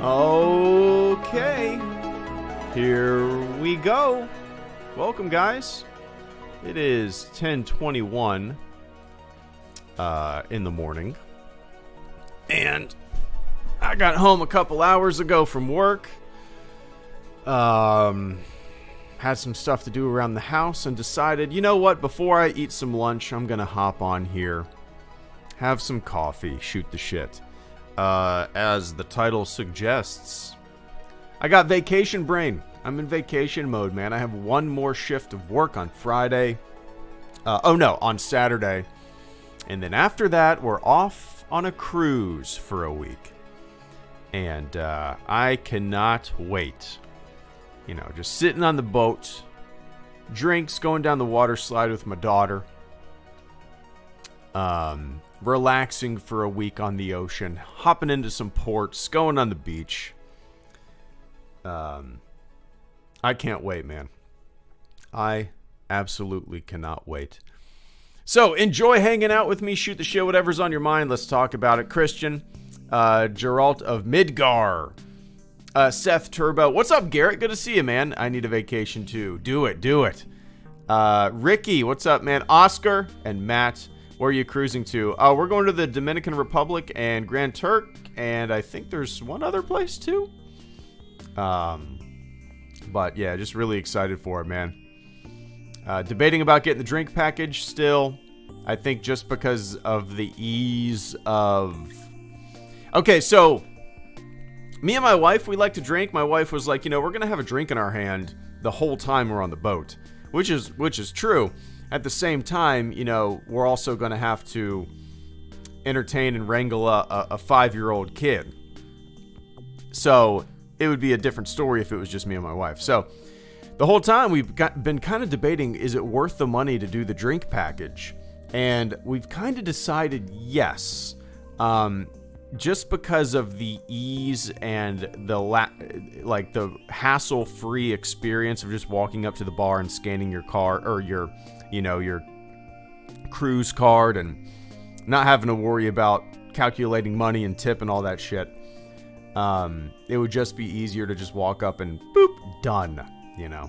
Okay, here we go. Welcome, guys. It is 10:21 in the morning, and I got home a couple hours ago from work. Had some stuff to do around the house and decided, you know what, before I eat some lunch, I'm gonna hop on here, have some coffee, shoot the shit. As the title suggests, I got vacation brain. I'm in vacation mode, man. I have one more shift of work on Friday. On Saturday. And then after that, we're off on a cruise for a week. And I cannot wait. You know, just sitting on the boat, drinks, going down the water slide with my daughter. Relaxing for a week on the ocean, hopping into some ports, going on the beach. I can't wait, man. I absolutely cannot wait. So enjoy hanging out with me, shoot the shit, whatever's on your mind. Let's talk about it. Christian, Geralt of Midgar, Seth Turbo. What's up, Garrett? Good to see you, man. I need a vacation too. Do it. Ricky, what's up, man? Oscar and Matt. Where are you cruising to? We're going to the Dominican Republic and Grand Turk, and I think there's one other place too. But yeah, just really excited for it, man. Debating about getting the drink package still. I think just because of the ease of... Okay, so me and my wife, we like to drink. My wife was like, you know, we're going to have a drink in our hand the whole time we're on the boat, which is true. At the same time, you know, we're also going to have to entertain and wrangle a 5-year-old kid. So it would be a different story if it was just me and my wife. So the whole time we've been kind of debating, is it worth the money to do the drink package? And we've kind of decided yes. Just because of the ease and the hassle-free experience of just walking up to the bar and scanning your card or your cruise card and not having to worry about calculating money and tip and all that shit. It would just be easier to just walk up and boop, done, you know.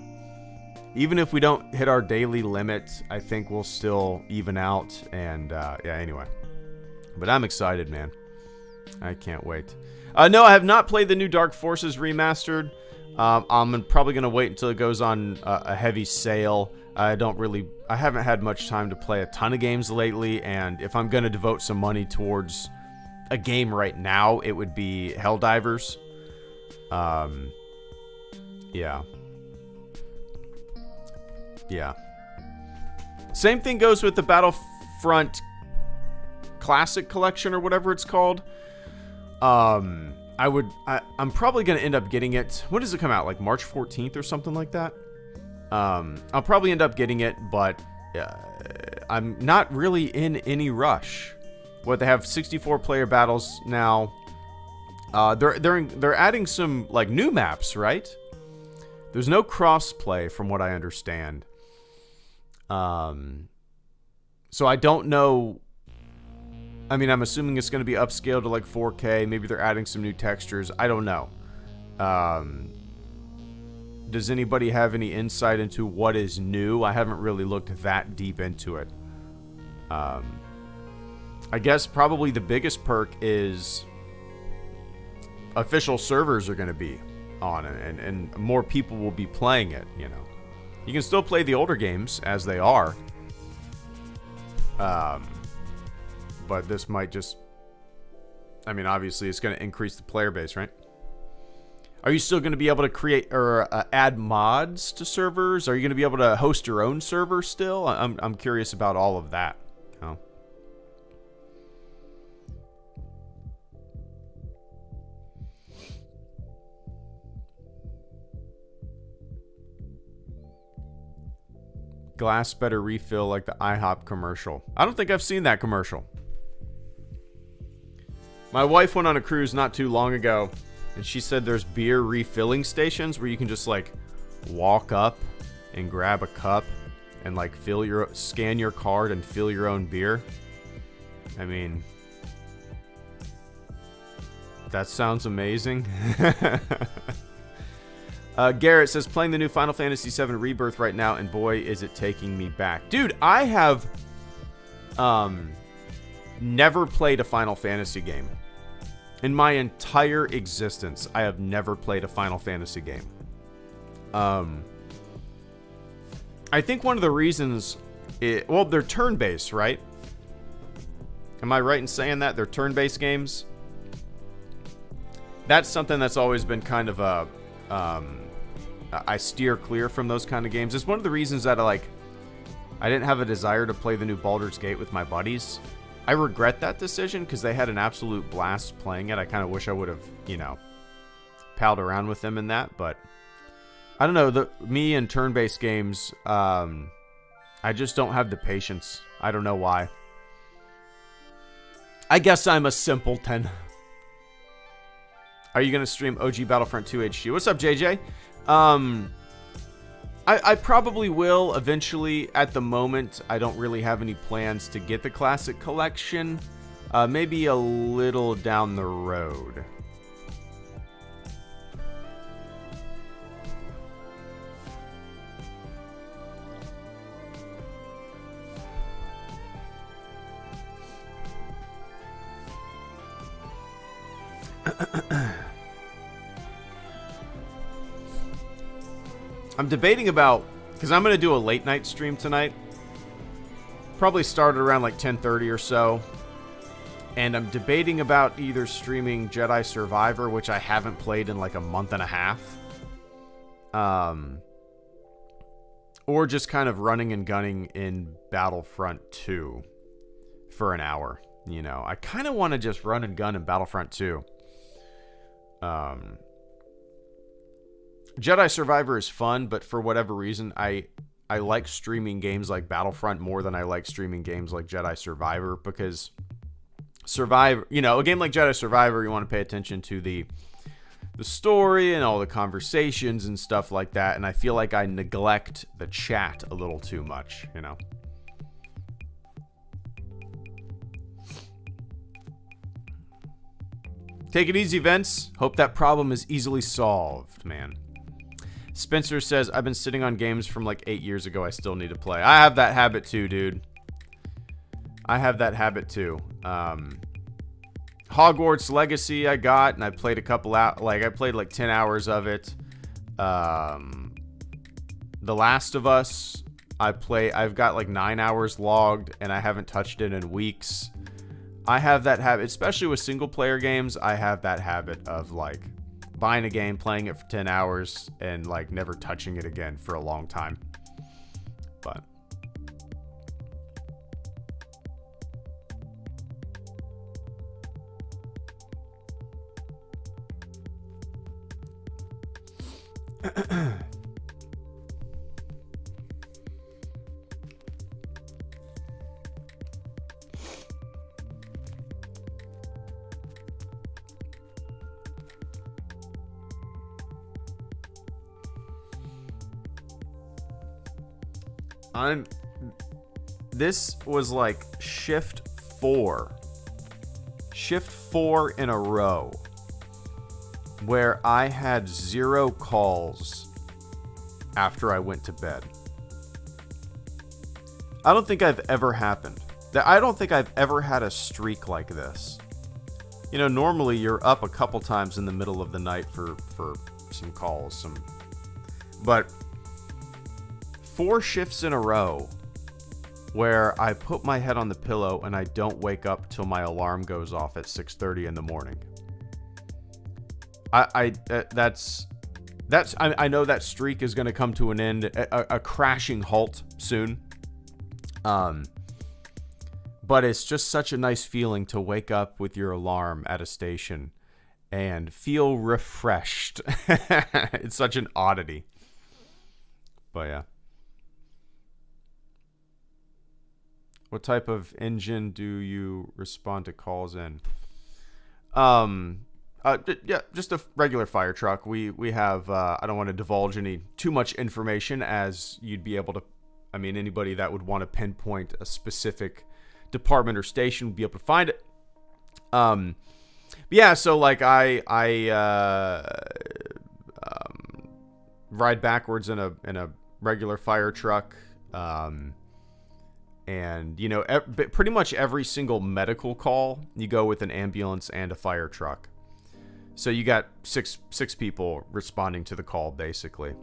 Even if we don't hit our daily limit, I think we'll still even out. And anyway. But I'm excited, man. I can't wait. No, I have not played the new Dark Forces remastered. I'm probably going to wait until it goes on a heavy sale. I haven't had much time to play a ton of games lately, and if I'm going to devote some money towards a game right now, it would be Helldivers. Yeah. Same thing goes with the Battlefront Classic Collection or whatever it's called. I'm probably going to end up getting it. When does it come out? Like March 14th or something like that? I'll probably end up getting it, but I'm not really in any rush. They have 64 player battles now. They're adding some like new maps, right? There's no cross-play from what I understand. So I don't know. I mean, I'm assuming it's going to be upscaled to like 4K. Maybe they're adding some new textures. I don't know. Does anybody have any insight into what is new? I haven't really looked that deep into it. I guess probably the biggest perk is official servers are going to be on it, and more people will be playing it, you know. You can still play the older games as they are. But this might just... I mean, obviously it's going to increase the player base, right? Are you still going to be able to create or add mods to servers? Are you going to be able to host your own server still? I'm curious about all of that. You know? Glass better refill like the IHOP commercial. I don't think I've seen that commercial. My wife went on a cruise not too long ago, and she said there's beer refilling stations where you can just like walk up and grab a cup and like scan your card and fill your own beer. I mean, That sounds amazing. Garrett says, playing the new Final Fantasy VII Rebirth right now, and boy, is it taking me back. Dude, I have never played a Final Fantasy game. In my entire existence, I have never played a Final Fantasy game. I think one of the reasons... well, they're turn-based, right? Am I right in saying that? They're turn-based games? That's something that's always been kind of a... I steer clear from those kind of games. It's one of the reasons that I didn't have a desire to play the new Baldur's Gate with my buddies. I regret that decision because they had an absolute blast playing it. I kind of wish I would have, palled around with them in that. But I don't know. Me and turn-based games, I just don't have the patience. I don't know why. I guess I'm a simpleton. Are you going to stream OG Battlefront 2 HD? What's up, JJ? I probably will eventually. At the moment, I don't really have any plans to get the Classic Collection. Maybe a little down the road. I'm debating about, because I'm going to do a late night stream tonight. Probably start at around like 10:30 or so. And I'm debating about either streaming Jedi Survivor, which I haven't played in like a month and a half. Or just kind of running and gunning in Battlefront 2 for an hour. I kind of want to just run and gun in Battlefront 2. Jedi Survivor is fun, but for whatever reason, I like streaming games like Battlefront more than I like streaming games like Jedi Survivor, because a game like Jedi Survivor, you want to pay attention to the story and all the conversations and stuff like that, and I feel like I neglect the chat a little too much, Take it easy, Vince. Hope that problem is easily solved, man. Spencer says, I've been sitting on games from like 8 years ago. I still need to play. I have that habit too, dude. I have that habit too. Hogwarts Legacy I got, and I played a couple out. I played like 10 hours of it. The Last of Us, I've got like 9 hours logged, and I haven't touched it in weeks. I have that habit, especially with single player games. I have that habit of buying a game, playing it for 10 hours, and never touching it again for a long time. But this was shift 4 in a row where I had 0 calls after I went to bed. I don't think I've ever had a streak like this. Normally you're up a couple times in the middle of the night for some calls, but 4 shifts in a row where I put my head on the pillow and I don't wake up till my alarm goes off at 6:30 in the morning. I know that streak is going to come to an end, a crashing halt soon. But it's just such a nice feeling to wake up with your alarm at a station and feel refreshed. It's such an oddity. But yeah. What type of engine do you respond to calls in? Yeah, just a regular fire truck. We have, I don't want to divulge too much information, as you'd be able to, anybody that would want to pinpoint a specific department or station would be able to find it. Yeah, so like I ride backwards in a regular fire truck, and you know, pretty much every single medical call you go with an ambulance and a fire truck. So you got six people responding to the call basically.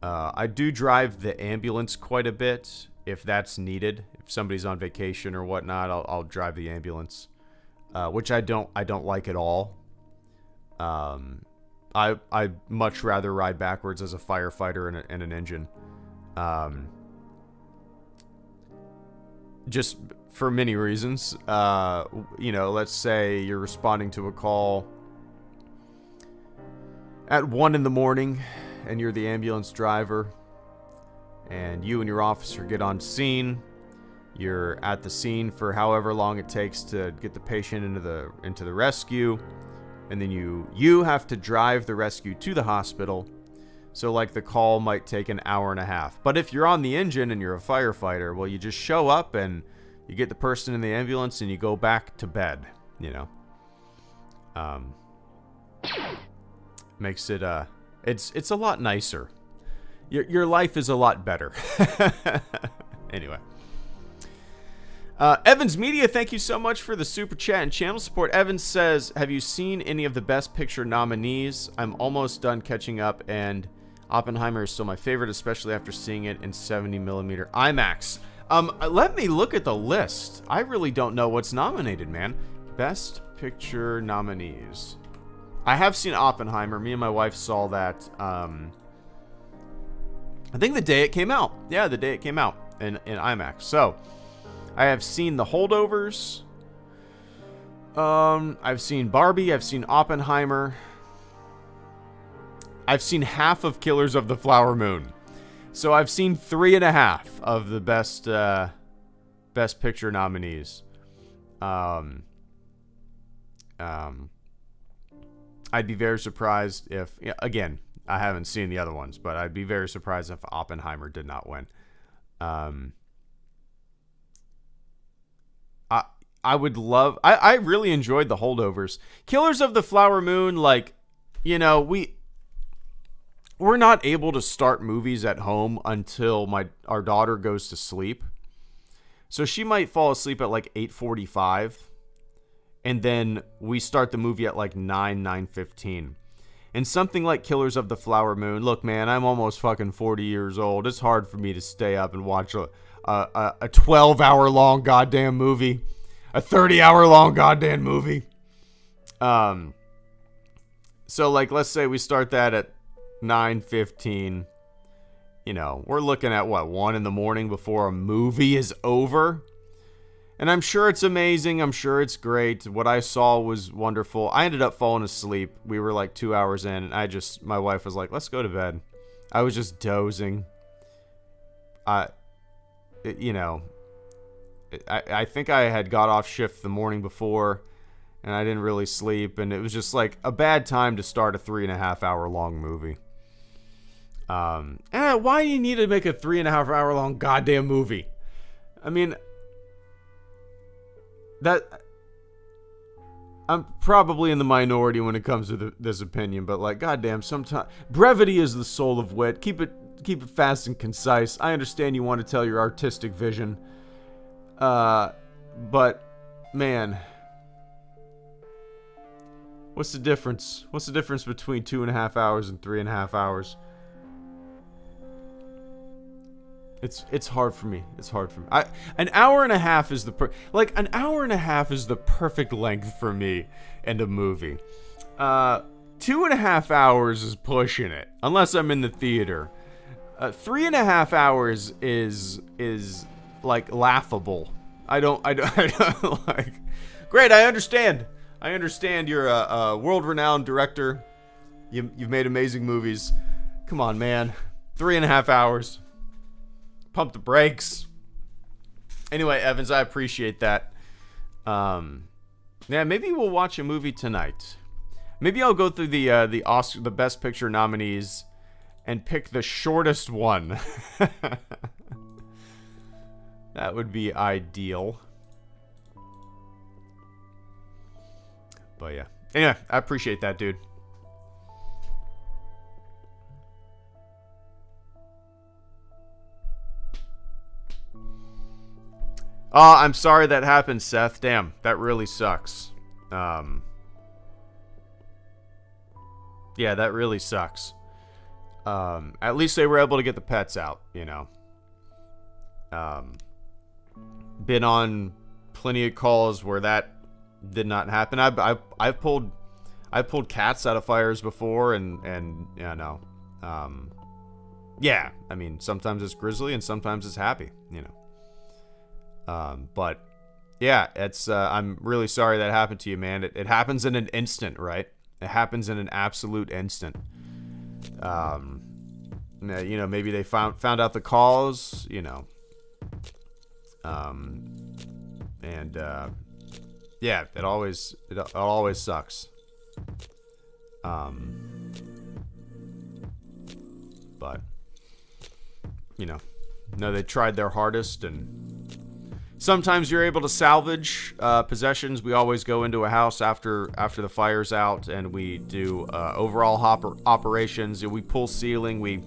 I do drive the ambulance quite a bit if that's needed. If somebody's on vacation or whatnot, I'll drive the ambulance, which I don't like at all. I much rather ride backwards as a firefighter and an engine, just for many reasons. You know, let's say you're responding to a call at 1 a.m. and you're the ambulance driver, and you and your officer get on scene. You're at the scene for however long it takes to get the patient into the rescue, and then you have to drive the rescue to the hospital. So like the call might take an hour and a half. But if you're on the engine and you're a firefighter, well, you just show up and you get the person in the ambulance and you go back to bed, you know. Makes it it's a lot nicer. Your life is a lot better. Anyway. Evans Media, thank you so much for the super chat and channel support. Evans says, have you seen any of the Best Picture nominees? I'm almost done catching up, and Oppenheimer is still my favorite, especially after seeing it in 70mm IMAX. Let me look at the list. I really don't know what's nominated, man. Best Picture nominees. I have seen Oppenheimer. Me and my wife saw that, I think the day it came out. Yeah, the day it came out in IMAX. So, I have seen The Holdovers. I've seen Barbie. I've seen Oppenheimer. I've seen half of Killers of the Flower Moon. So I've seen 3.5 of the best picture nominees. I'd be very surprised if, again, I haven't seen the other ones, but I'd be very surprised if Oppenheimer did not win. I would love... I really enjoyed The Holdovers. Killers of the Flower Moon, like, you know, we're not able to start movies at home until our daughter goes to sleep. So she might fall asleep at like 8:45, and then we start the movie at like 9:15. And something like Killers of the Flower Moon, look, man, I'm almost fucking 40 years old. It's hard for me to stay up and watch a 12-hour-long goddamn movie. A 30-hour-long goddamn movie. So, like, let's say we start that at 9:15. You know, we're looking at, 1 a.m. before a movie is over? And I'm sure it's amazing. I'm sure it's great. What I saw was wonderful. I ended up falling asleep. We were like 2 hours in, and my wife was like, let's go to bed. I was just dozing. You know... I think I had got off shift the morning before, and I didn't really sleep, and it was just like a bad time to start a 3.5-hour long movie. Why do you need to make a 3.5-hour long goddamn movie? I mean, I'm probably in the minority when it comes to this opinion, but like, goddamn, sometimes brevity is the soul of wit. Keep it fast and concise. I understand you want to tell your artistic vision. But, man, what's the difference? What's the difference between 2.5 hours and 3.5 hours? It's hard for me. It's hard for me. An hour and a half is the perfect length for me in a movie. 2.5 hours is pushing it, unless I'm in the theater. 3.5 hours is like laughable. I don't like. Great, I understand. You're a world-renowned director. You've made amazing movies. Come on, man. 3.5 hours. Pump the brakes. Anyway, Evans, I appreciate that. Yeah, maybe we'll watch a movie tonight. Maybe I'll go through the Oscar, the Best Picture nominees, and pick the shortest one. That would be ideal. But yeah. Anyway, I appreciate that, dude. Oh, I'm sorry that happened, Seth. Damn, that really sucks. Yeah, that really sucks. At least they were able to get the pets out, you know. Been on plenty of calls where that did not happen. I've pulled cats out of fires before, and you know, yeah. I mean, sometimes it's grisly and sometimes it's happy, you know. But yeah, it's I'm really sorry that happened to you, man. It happens in an instant, right? It happens in an absolute instant. You know, maybe they found out the cause, you know. And yeah, it always sucks. But you know, no, they tried their hardest, and sometimes you're able to salvage possessions. We always go into a house after the fire's out, and we do overall operations. We pull ceiling. We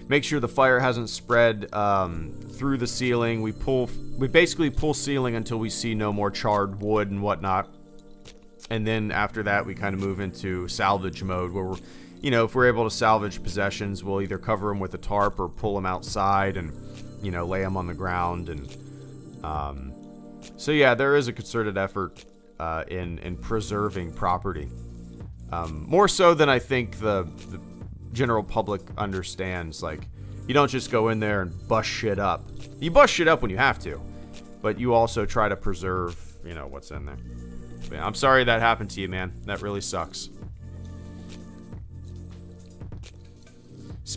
make sure the fire hasn't spread through the ceiling. We basically pull ceiling until we see no more charred wood and whatnot. And then after that, we kind of move into salvage mode, where we're, you know, if we're able to salvage possessions, we'll either cover them with a tarp or pull them outside and, you know, lay them on the ground. And so yeah, there is a concerted effort in preserving property, more so than I think the general public understands. Like, you don't just go in there and bust shit up. You bust shit up when you have to, but you also try to preserve, you know, what's in there. But yeah, I'm sorry that happened to you, man. That really sucks.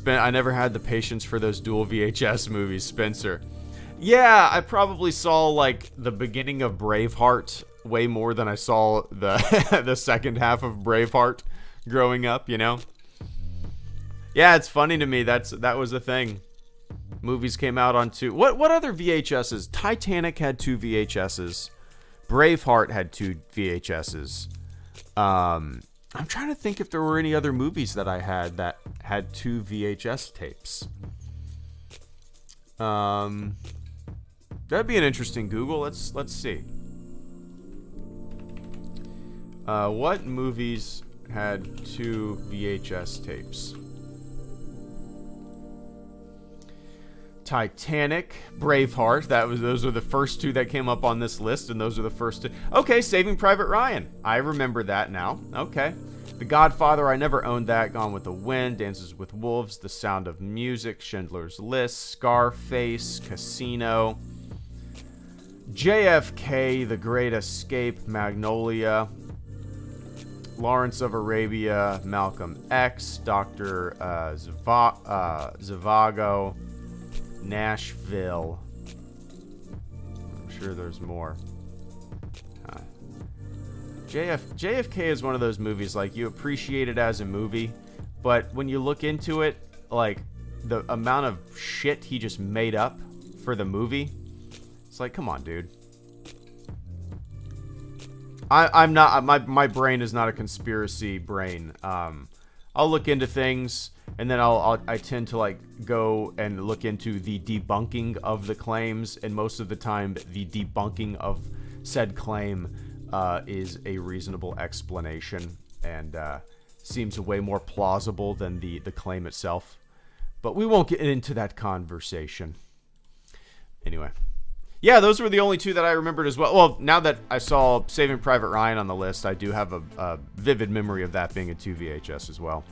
I never had the patience for those dual VHS movies, Spencer. Yeah, I probably saw like the beginning of Braveheart way more than I saw the the second half of Braveheart growing up, you know? Yeah, it's funny to me. That was the thing. Movies came out on two. What other VHSs? Titanic had 2 VHSs. Braveheart had 2 VHSs. I'm trying to think if there were any other movies that I had that had 2 VHS tapes. That'd be an interesting Google. Let's see. What movies had 2 VHS tapes? Titanic, Braveheart. Those are the first 2 that came up on this list, and those are the first 2. Okay, Saving Private Ryan. I remember that now. Okay. The Godfather, I never owned that. Gone with the Wind, Dances with Wolves, The Sound of Music, Schindler's List, Scarface, Casino, JFK, The Great Escape, Magnolia, Lawrence of Arabia, Malcolm X, Dr. Zhivago, Nashville. I'm sure there's more. JFK is one of those movies, like, you appreciate it as a movie, but when you look into it, like, the amount of shit he just made up for the movie, it's like, come on, dude. I'm not, my brain is not a conspiracy brain. I'll look into things, and then I tend to, like, go and look into the debunking of the claims, and most of the time the debunking of said claim is a reasonable explanation, and seems way more plausible than the claim itself. But we won't get into that conversation. Anyway. Yeah, those were the only 2 that I remembered as well. Well, now that I saw Saving Private Ryan on the list, I do have a vivid memory of that being a 2 VHS as well.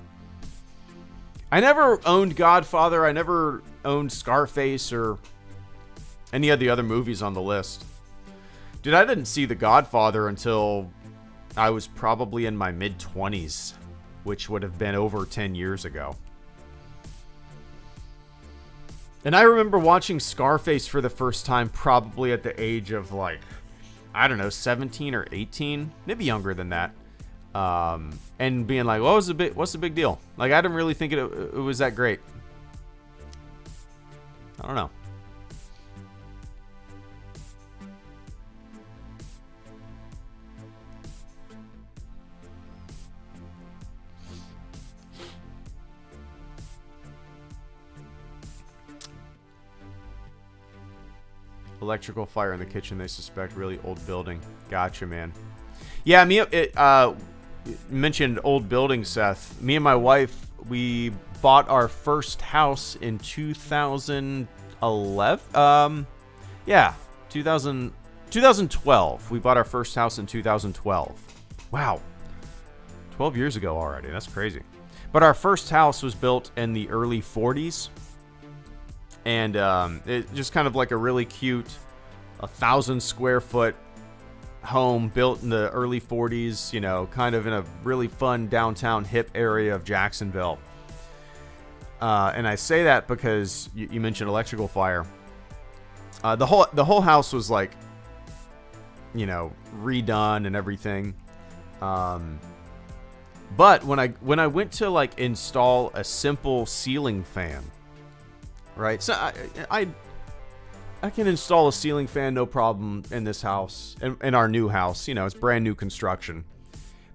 I never owned Godfather. I never owned Scarface or any of the other movies on the list. Dude, I didn't see The Godfather until I was probably in my mid-20s, which would have been over 10 years ago. And I remember watching Scarface for the first time probably at the age of, like, I don't know, 17 or 18, maybe younger than that. And being like, what's the big deal? Like, I didn't really think it was that great. I don't know. Electrical fire in the kitchen, they suspect. Really old building. Gotcha, man. Yeah, mentioned old building, Seth. Me and my wife, we bought our first house in 2011. 2012. We bought our first house in 2012. Wow. 12 years ago already. That's crazy. But our first house was built in the early 40s. And it just kind of like a really cute 1,000 square foot home built in the early 40s, you know, kind of in a really fun downtown hip area of Jacksonville. And I say that because you mentioned electrical fire. The whole house was like, you know, redone and everything. But when I went to like install a simple ceiling fan, right? So I can install a ceiling fan no problem in this house, in our new house. You know, it's brand new construction.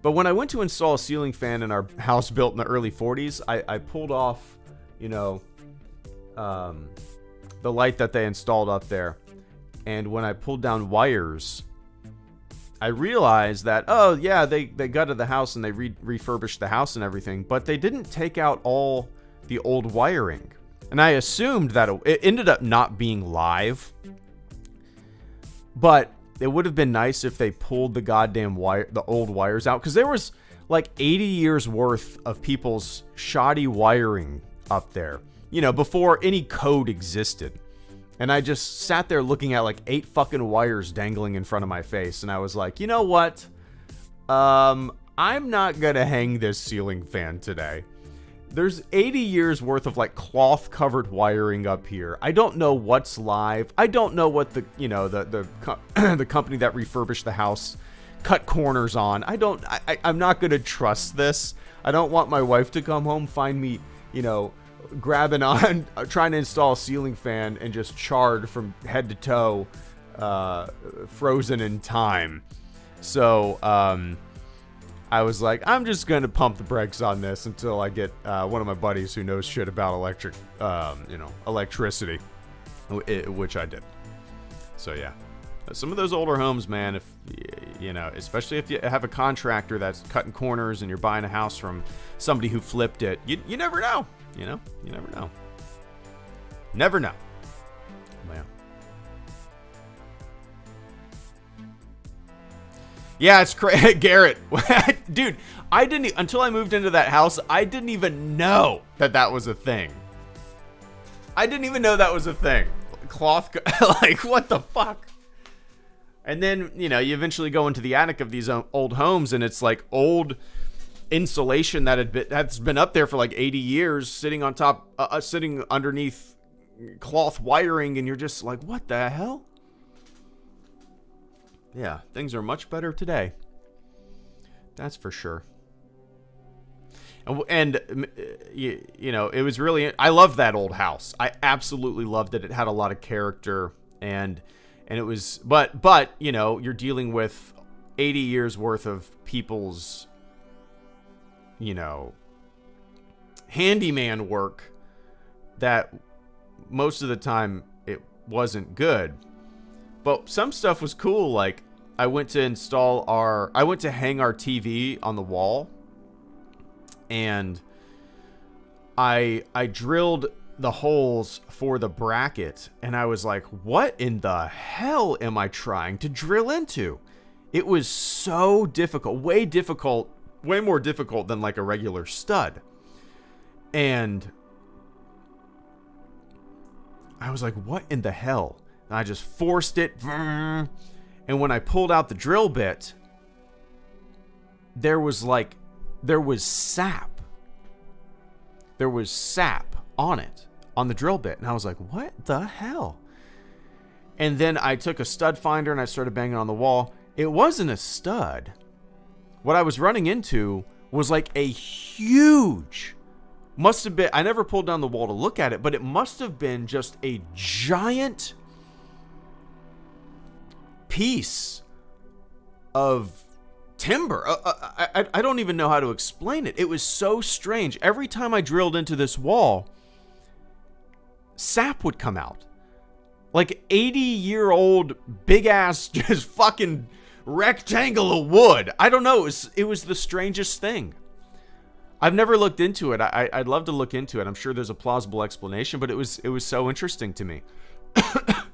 But when I went to install a ceiling fan in our house built in the early 40s, I pulled off, you know, the light that they installed up there. And when I pulled down wires, I realized that, oh yeah, they gutted the house and they refurbished the house and everything, but they didn't take out all the old wiring. And I assumed that it ended up not being live, but it would have been nice if they pulled the goddamn the old wires out, because there was like 80 years worth of people's shoddy wiring up there, you know, before any code existed. And I just sat there looking at like 8 fucking wires dangling in front of my face, and I was like, you know what? I'm not gonna hang this ceiling fan today. There's 80 years worth of like cloth covered wiring up here. I don't know what's live. I don't know what the the company that refurbished the house cut corners on. I'm not going to trust this. I don't want my wife to come home, find me, you know, grabbing on, trying to install a ceiling fan and just charred from head to toe, frozen in time. So, I was like, I'm just going to pump the brakes on this until I get one of my buddies who knows shit about electricity, which I did. So yeah, some of those older homes, man, if you know, especially if you have a contractor that's cutting corners and you're buying a house from somebody who flipped it, you never know, you know, you never know. Never know. Man. Yeah, it's crazy. Garrett, dude, I didn't, until I moved into that house, I didn't even know that was a thing. I didn't even know that was a thing. Cloth, like, what the fuck? And then, you know, you eventually go into the attic of these old homes, and it's like old insulation that's been up there for like 80 years, sitting on top, sitting underneath cloth wiring, and you're just like, what the hell? Yeah, things are much better today. That's for sure. And you know, it was really, I loved that old house. I absolutely loved it. It had a lot of character, and it was, but you know, you're dealing with 80 years worth of people's, you know, handyman work that most of the time it wasn't good. But some stuff was cool. Like, I went to hang our TV on the wall, and I drilled the holes for the bracket, and I was like, what in the hell am I trying to drill into? It was so difficult, way more difficult than like a regular stud. And I was like, what in the hell? And I just forced it. And when I pulled out the drill bit, there was sap. There was sap on it, on the drill bit. And I was like, what the hell? And then I took a stud finder and I started banging on the wall. It wasn't a stud. What I was running into was like a huge, must have been, I never pulled down the wall to look at it, but it must have been just a giant piece of timber. I don't even know how to explain it. It was so strange. Every time I drilled into this wall, sap would come out. like 80-year-old big ass just fucking rectangle of wood. I don't know. It was the strangest thing. I've never looked into it. I'd love to look into it. I'm sure there's a plausible explanation, but it was so interesting to me. I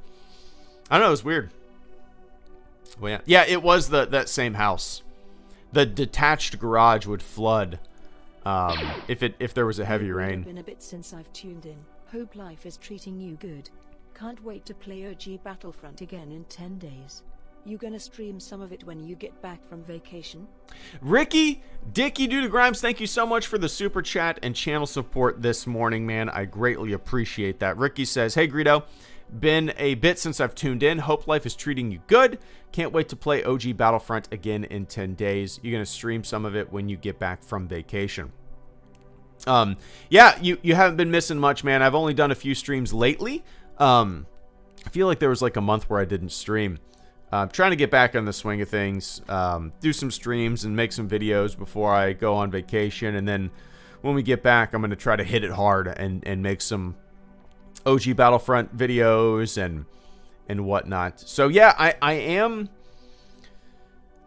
don't know. It was weird. Well, yeah, it was that same house. The detached garage would flood if there was a heavy rain. It's been a bit since I've tuned in. Hope life is treating you good. Can't wait to play OG Battlefront again in 10 days. You gonna stream some of it when you get back from vacation? Ricky, Dicky Doo Grimes, thank you so much for the super chat and channel support this morning, man. I greatly appreciate that. Ricky says, hey, Greedo. Been a bit since I've tuned in. Hope life is treating you good. Can't wait to play OG Battlefront again in 10 days. You're going to stream some of it when you get back from vacation. Yeah, you haven't been missing much, man. I've only done a few streams lately. I feel like there was like a month where I didn't stream. I'm trying to get back on the swing of things, do some streams and make some videos before I go on vacation. And then when we get back, I'm going to try to hit it hard and make some OG Battlefront videos and whatnot. So yeah, I am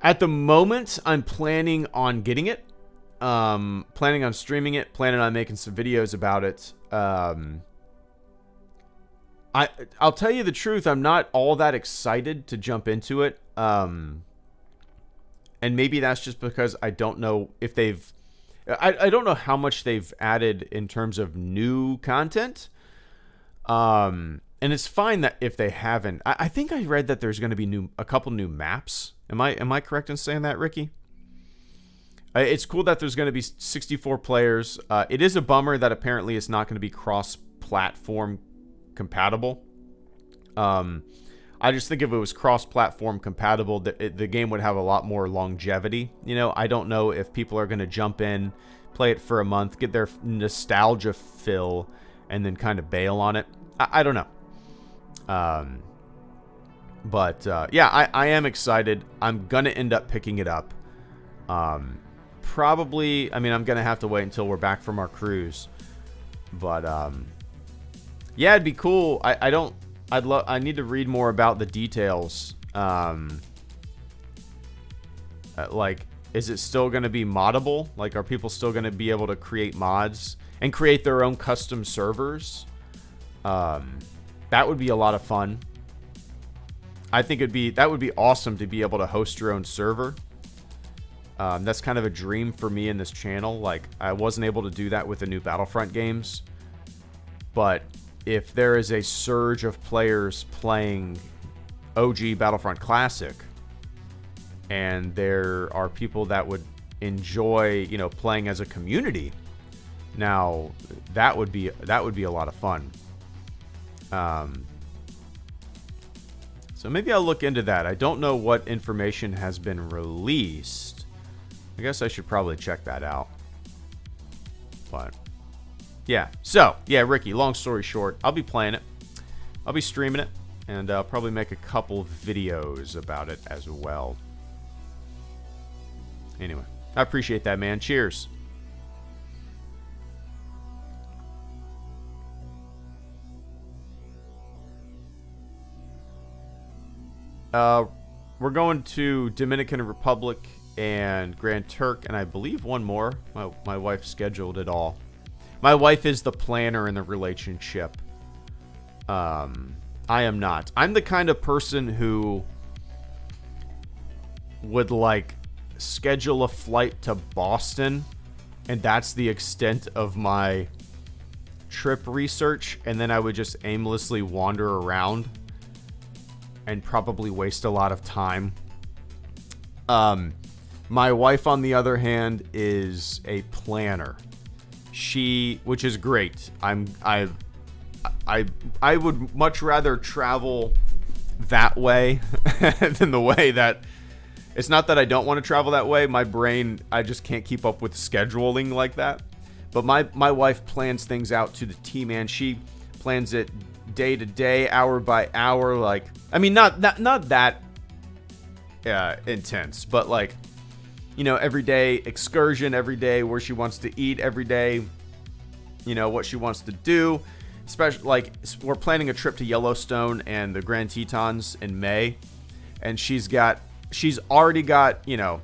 at the moment. I'm planning on getting it, planning on streaming it, planning on making some videos about it. I'll tell you the truth. I'm not all that excited to jump into it. And maybe that's just because I don't know if I don't know how much they've added in terms of new content. And it's fine that if they haven't, I think I read that there's going to be a couple new maps. Am I correct in saying that, Ricky? It's cool that there's going to be 64 players. It is a bummer that apparently it's not going to be cross-platform compatible. I just think if it was cross-platform compatible, the game would have a lot more longevity. You know, I don't know if people are going to jump in, play it for a month, get their nostalgia fill, and then kind of bail on it. I don't know. But yeah, I am excited. I'm going to end up picking it up. Probably, I mean, I'm going to have to wait until we're back from our cruise. But yeah, it'd be cool. I need to read more about the details. Like, is it still going to be moddable? Like, are people still going to be able to create mods and create their own custom servers? That would be a lot of fun. I think that would be awesome to be able to host your own server. That's kind of a dream for me in this channel. Like, I wasn't able to do that with the new Battlefront games. But if there is a surge of players playing OG Battlefront Classic, and there are people that would enjoy, you know, playing as a community, now that would be a lot of fun. So maybe I'll look into that. I don't know what information has been released. I guess I should probably check that out. But yeah. So, yeah, Ricky, long story short, I'll be playing it. I'll be streaming it. And I'll probably make a couple videos about it as well. Anyway, I appreciate that, man. Cheers. We're going to Dominican Republic and Grand Turk, and I believe one more. My wife scheduled it all. My wife is the planner in the relationship. I am not. I'm the kind of person who would, like, schedule a flight to Boston, and that's the extent of my trip research, and then I would just aimlessly wander around and probably waste a lot of time. My wife, on the other hand, is a planner. Which is great. I would much rather travel that way than the way that. It's not that I don't want to travel that way. My brain, I just can't keep up with scheduling like that. But my wife plans things out to the T, man. She plans it day to day, hour by hour. Like, I mean, not that intense, but like, you know, every day excursion, every day where she wants to eat, every day, you know, what she wants to do. especially like we're planning a trip to Yellowstone and the Grand Tetons in May, and she's already got, you know,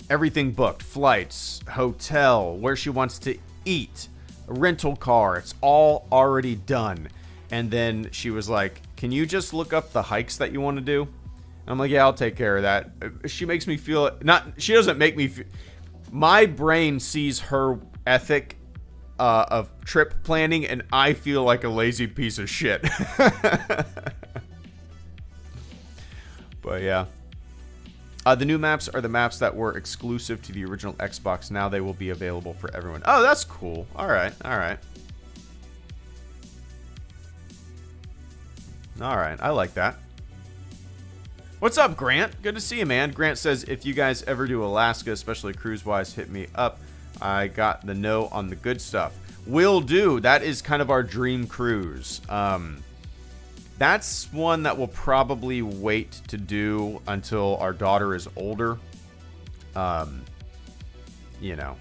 everything booked, flights, hotel, where she wants to eat, a rental car. It's all already done. And then she was like, can you just look up the hikes that you want to do? And I'm like, yeah, I'll take care of that. She makes me feel, she doesn't make me feel, my brain sees her ethic of trip planning, and I feel like a lazy piece of shit. But yeah. The new maps are the maps that were exclusive to the original Xbox. Now they will be available for everyone. Oh, that's cool. All right. All right. All right. I like that. What's up, Grant? Good to see you, man. Grant says, if you guys ever do Alaska, especially cruise-wise, hit me up. I got the no on the good stuff. Will do. That is kind of our dream cruise. That's one that we'll probably wait to do until our daughter is older. You know,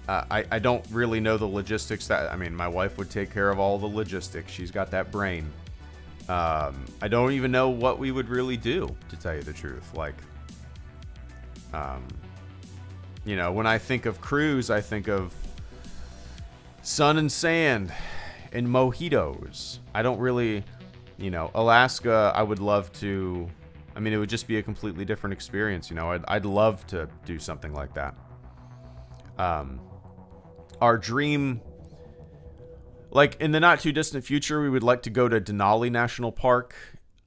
I don't really know the logistics. I mean, my wife would take care of all the logistics. She's got that brain. I don't even know what we would really do, to tell you the truth. Like, you know, when I think of cruise, I think of sun and sand and mojitos. I don't really, you know, Alaska, I would love to, I mean, it would just be a completely different experience. You know, I'd love to do something like that. Our dream, like in the not too distant future, we would like to go to Denali National Park.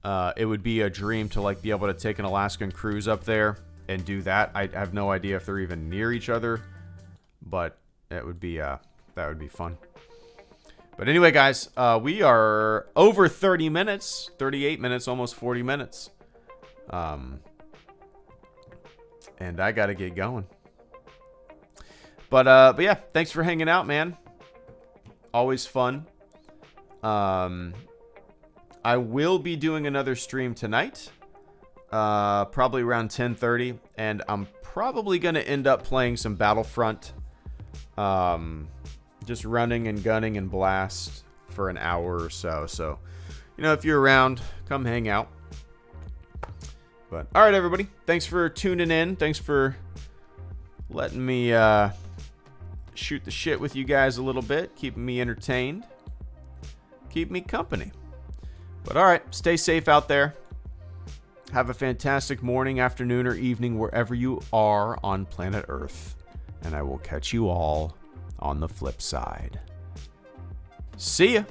It would be a dream to like be able to take an Alaskan cruise up there and do that. I have no idea if they're even near each other, but it would be that would be fun. But anyway, guys, we are over 30 minutes, 38 minutes, almost 40 minutes. And I got to get going. But yeah, thanks for hanging out, man. Always fun. I will be doing another stream tonight. Probably around 10:30. And I'm probably going to end up playing some Battlefront. Just running and gunning and blast for an hour or so. So, you know, if you're around, come hang out. But, all right, everybody. Thanks for tuning in. Thanks for letting me shoot the shit with you guys a little bit. Keeping me entertained. Keep me company. But, all right. Stay safe out there. Have a fantastic morning, afternoon, or evening wherever you are on planet Earth. And I will catch you all on the flip side. See ya.